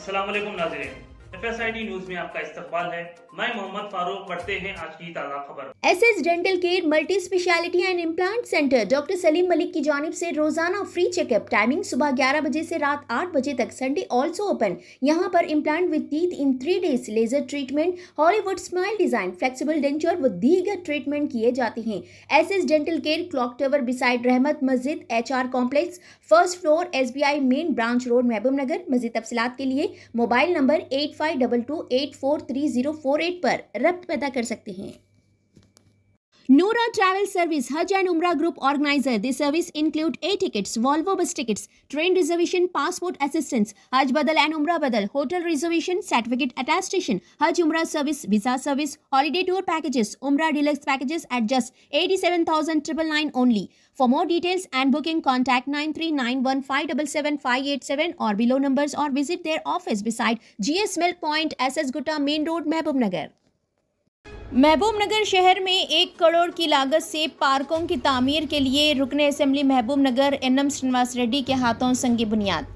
अस्सलाम वालेकुम नाज़रीन, FSID न्यूज में आपका इस्तकबाल है। मैं मोहम्मद फारूक। पढ़ते हैं आज की ताज़ा खबर। SS dental care multi speciality and implant centre doctor Salim Malik की जानिब से रोजाना फ्री चेकअप। टाइमिंग सुबह 11 बजे से रात 8 बजे तक। Sunday also open. यहाँ पर implant with teeth in 3 days, laser treatment, Hollywood smile design, flexible denture व दीगर ट्रीटमेंट किए जाते हैं। SS dental care clock tower beside Rahmat Masjid, HR complex, first floor, SBI main branch road, Mahbubnagar. मज़ीद तफसीलात के लिए मोबाइल नंबर 8522843048 पर रब्त पैदा कर सकते हैं। Noora Travel Service, Hajj and Umrah Group Organizer. This service include air tickets, Volvo bus tickets, train reservation, passport assistance, Hajj Badal and Umrah Badal, hotel reservation, certificate attestation, Hajj Umrah service, visa service, holiday tour packages, Umrah deluxe packages at just 87,999 only. For more details and booking, contact 9391577587 or below numbers or visit their office beside GS Milk Point, SS Gutta Main Road, महबूब नगर। महबूब नगर शहर में 1 करोड़ की लागत से पार्कों की तामीर के लिए रुकन असेंबली महबूब नगर NM श्रीनिवास रेड्डी के हाथों संगी बुनियाद।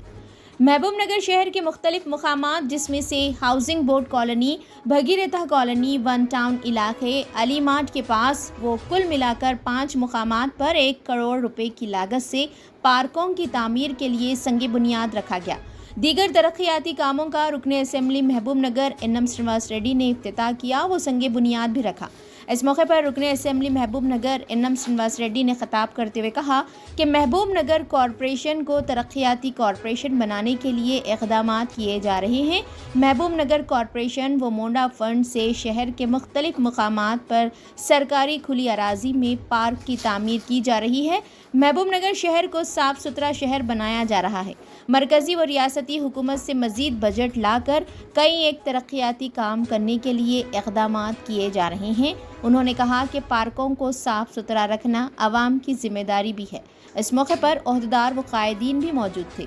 महबूब नगर शहर के मुख्तलिफ मुकामात जिसमें से housing board colony, Bhagiratha colony, one town इलाके, अली मार्ट के पास वो कुल मिलाकर 5 मुकामात पर 1 करोड़ रुपए की लागत से पार्कों की तामीर के लिए संगी बुनियाद रखा गया। दीगर तरक्याती कामों का रुकन असेंबली महबूब नगर NM श्रीनिवास रेड्डी ने इफ्तिताह किया, वो संगे बुनियाद भी रखा। इस मौके पर रुकन असेंबली महबूब नगर NM श्रीनिवास रेड्डी ने खिताब करते हुए कहा कि महबूब नगर कॉरपोरेशन को तरक्याती कॉरपोरेशन बनाने के लिए इक़दामात किए जा रहे हैं। महबूब नगर कॉरपोरेशन व मोंडा फंड से शहर के मुख्तलिफ मकामात पर सरकारी खुली अराजी में पार्क की तामीर की जा रही है। महबूब नगर शहर को साफ़ सुथरा शहर बनाया जा रहा है। मरकज़ी व रियासती हुकूमत से मज़ीद बजट लाकर कई एक तरक्याती काम करने के लिए इक़दामात किए जा रहे हैं। उन्होंने कहा कि पार्कों को साफ़ सुथरा रखना आवाम की जिम्मेदारी भी है। इस मौके पर ओहदेदार व कायदीन भी मौजूद थे।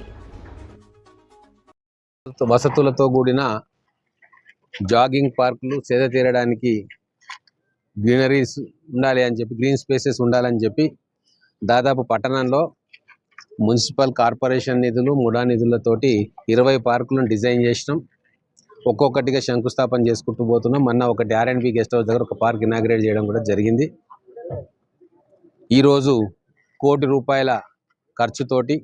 వసతులతో కూడిన జాగింగ్ పార్కులు, సేద తీరడానికి గ్రీనరీస్ ఉండాలి అని చెప్పి, గ్రీన్ స్పేసెస్ ఉండాలని చెప్పి దాదాపు పట్టణంలో మున్సిపల్ కార్పొరేషన్ నిధులు, ముడా నిధులతోటి 20 పార్కులను డిజైన్ చేసినాం. ఒక్కొక్కటిగా శంకుస్థాపన చేసుకుంటూ పోతున్నాం. మొన్న ఒకటి R&B గెస్ట్ హౌస్ దగ్గర ఒక పార్క్ ఇనాగ్రేట్ చేయడం కూడా జరిగింది. ఈరోజు ₹1 కోటి ఖర్చుతోటి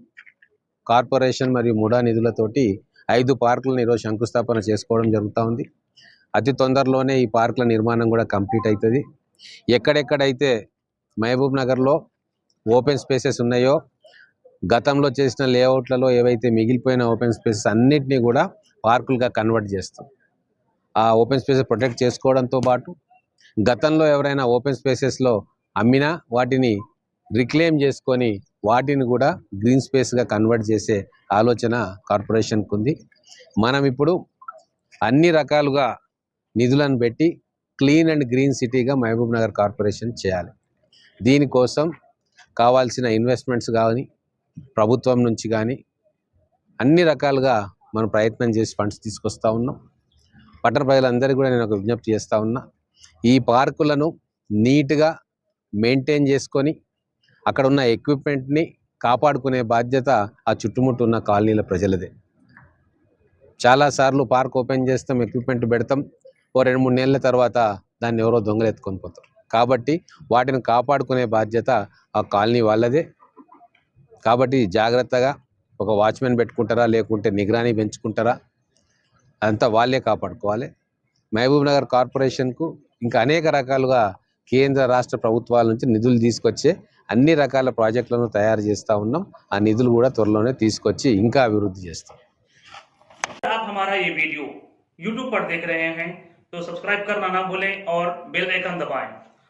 కార్పొరేషన్ మరియు ముడా నిధులతోటి 5 పార్కులను ఈరోజు శంకుస్థాపన చేసుకోవడం జరుగుతూ ఉంది. అతి తొందరలోనే ఈ పార్కుల నిర్మాణం కూడా కంప్లీట్ అవుతుంది. ఎక్కడెక్కడైతే మహబూబ్ నగర్లో ఓపెన్ స్పేసెస్ ఉన్నాయో, గతంలో చేసిన లేఅవుట్లలో ఏవైతే మిగిలిపోయిన ఓపెన్ స్పేసెస్ అన్నిటినీ కూడా పార్కులుగా కన్వర్ట్ చేస్తాం. ఆ ఓపెన్ స్పేసెస్ ప్రొటెక్ట్ చేసుకోవడంతో పాటు గతంలో ఎవరైనా ఓపెన్ స్పేసెస్లో అమ్మినా వాటిని రిక్లెయిమ్ చేసుకొని వాటిని కూడా గ్రీన్ స్పేస్గా కన్వర్ట్ చేసే ఆలోచన కార్పొరేషన్కు ఉంది. మనం ఇప్పుడు అన్ని రకాలుగా నిధులను పెట్టి క్లీన్ అండ్ గ్రీన్ సిటీగా మహబూబ్ నగర్ కార్పొరేషన్ చేయాలి. దీనికోసం కావాల్సిన ఇన్వెస్ట్మెంట్స్ కానీ ప్రభుత్వం నుంచి కానీ అన్ని రకాలుగా మనం ప్రయత్నం చేసి ఫండ్స్ తీసుకొస్తూ ఉన్నాం. పట్టణ ప్రజలందరికీ కూడా నేను ఒక విజ్ఞప్తి చేస్తూ ఉన్నా, ఈ పార్కులను నీట్గా మెయింటైన్ చేసుకొని అక్కడ ఉన్న ఎక్విప్మెంట్ని కాపాడుకునే బాధ్యత ఆ చుట్టుముట్టు ఉన్న కాలనీల ప్రజలదే. చాలాసార్లు పార్క్ ఓపెన్ చేస్తాం, ఎక్విప్మెంట్ పెడతాం, ఓ 2-3 నెలల తర్వాత దాన్ని ఎవరో దొంగలు ఎత్తుకొని పోతారు. కాబట్టి వాటిని కాపాడుకునే బాధ్యత ఆ కాలనీ వాళ్ళదే. కాబట్టి జాగ్రత్తగా ఒక వాచ్మెన్ పెట్టుకుంటారా, లేకుంటే నిగరానీ పెంచుకుంటారా, అంతా వాళ్ళే కాపాడుకోవాలి. మహబూబ్ నగర్ కార్పొరేషన్కు ఇంకా అనేక రకాలుగా కేంద్ర రాష్ట్ర ప్రభుత్వాల నుంచి నిధులు తీసుకొచ్చే అన్ని రకాల ప్రాజెక్టులను తయారు చేస్తూ ఉన్నాం. ఆ నిధులు కూడా త్వరలోనే తీసుకొచ్చి ఇంకా అభివృద్ధి చేస్తాం. आप हमारा ये वीडियो YouTube पर देख रहे हैं तो सब्सक्राइब करना ना भूलें और बेल आइकन दबाएं।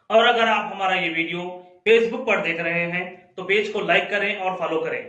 और अगर आप हमारा ये वीडियो Facebook पर देख रहे हैं तो पेज को लाइक करें और फॉलो करें।